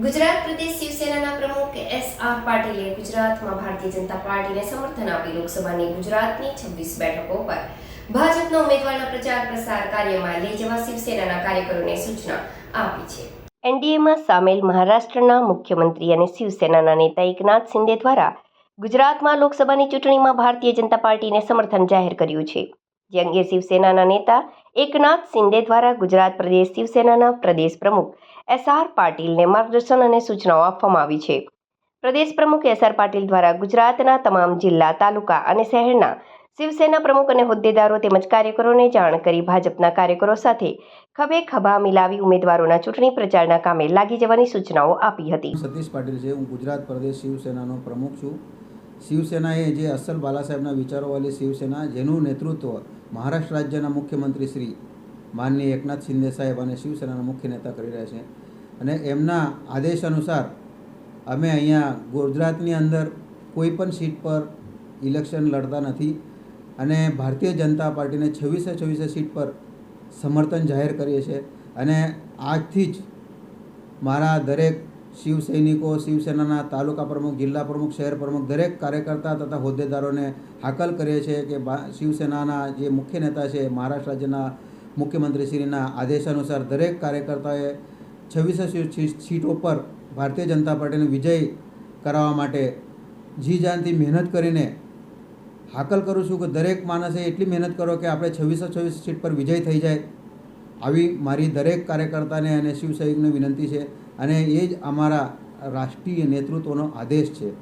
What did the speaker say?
ગુજરાત પ્રદેશ શિવસેનાના પ્રમુખ એસ.આર. પાટીલે ગુજરાતમાં ભારતીય જનતા પાર્ટીને સમર્થન આપી લોકસભાની ગુજરાતની 26 બેઠકો પર ભાજપના ઉમેદવારના પ્રચાર પ્રસાર કાર્યમાં લઈ જવા શિવસેનાના કાર્યકરોને સૂચના આપી છે. એનડીએમાં સામેલ મહારાષ્ટ્રના મુખ્યમંત્રી અને શિવસેનાના નેતા એકનાથ શિંદે દ્વારા ગુજરાતમાં લોકસભાની ચૂંટણીમાં ભારતીય જનતા પાર્ટીને સમર્થન જાહેર કર્યું છે. જે અંગે શિવસેનાના નેતા એકનાથ શિંદે દ્વારા ગુજરાત પ્રદેશ શિવસેનાના પ્રદેશ પ્રમુખ એસ.આર. પાટીલને માર્ગદર્શન અને સૂચનાઓ આપવામાં આવી છે. પ્રદેશ પ્રમુખ એસ.આર. પાટીલ દ્વારા ગુજરાતના તમામ જિલ્લા, તાલુકા અને શહેરના શિવસેના પ્રમુખ અને હોદ્દેદારો તેમજ કાર્યકરોને જાણ કરી ભાજપના કાર્યકરો સાથે ખભે ખભા મિલાવી ઉમેદવારોના ચૂંટણી પ્રચારના કામે લાગી જવાની સૂચનાઓ આપી હતી. સતીશ પાટીલ છે. હું ગુજરાત પ્રદેશ શિવસેનાનો પ્રમુખ છું. શિવસેના એ જે અસલ બાલાસાહેબના વિચારોવાળી શિવસેના, જેનું નેતૃત્વ મહારાષ્ટ્ર રાજ્યના મુખ્યમંત્રી શ્રી માનનીય એકનાથ શિંદે સાહેબ અને શિવસેનાના મુખ્ય નેતા કરી રહ્યા છે. અને એમના આદેશ અનુસાર અમે અહીંયા ગુજરાતની અંદર કોઈ પણ સીટ પર ઇલેક્શન લડતા નથી અને ભારતીય જનતા પાર્ટીને 26 સીટ પર સમર્થન જાહેર કરીએ છીએ. અને આજથી જ મારા દરેક શિવ સૈનિકો, શિવસેનાના તાલુકા પ્રમુખ, જિલ્લા પ્રમુખ, શહેર પ્રમુખ, દરેક કાર્યકર્તા તથા હોદ્દેદારોને હાકલ કરીએ છીએ કે શિવસેનાના જે મુખ્ય નેતા છે, મહારાષ્ટ્ર રાજ્યના મુખ્યમંત્રીશ્રીના આદેશ અનુસાર દરેક કાર્યકર્તાએ 26 સીટો પર ભારતીય જનતા પાર્ટીને વિજય કરાવવા માટે જી જાનથી મહેનત કરીને હાકલ કરું છું કે દરેક માણસે એટલી મહેનત કરો કે આપણે 26 સીટ પર વિજય થઈ જાય. આવી મારી દરેક કાર્યકર્તાને અને શિવ સૈનિકને વિનંતી છે અને એ જ અમારા રાષ્ટ્રીય નેતૃત્વનો આદેશ છે.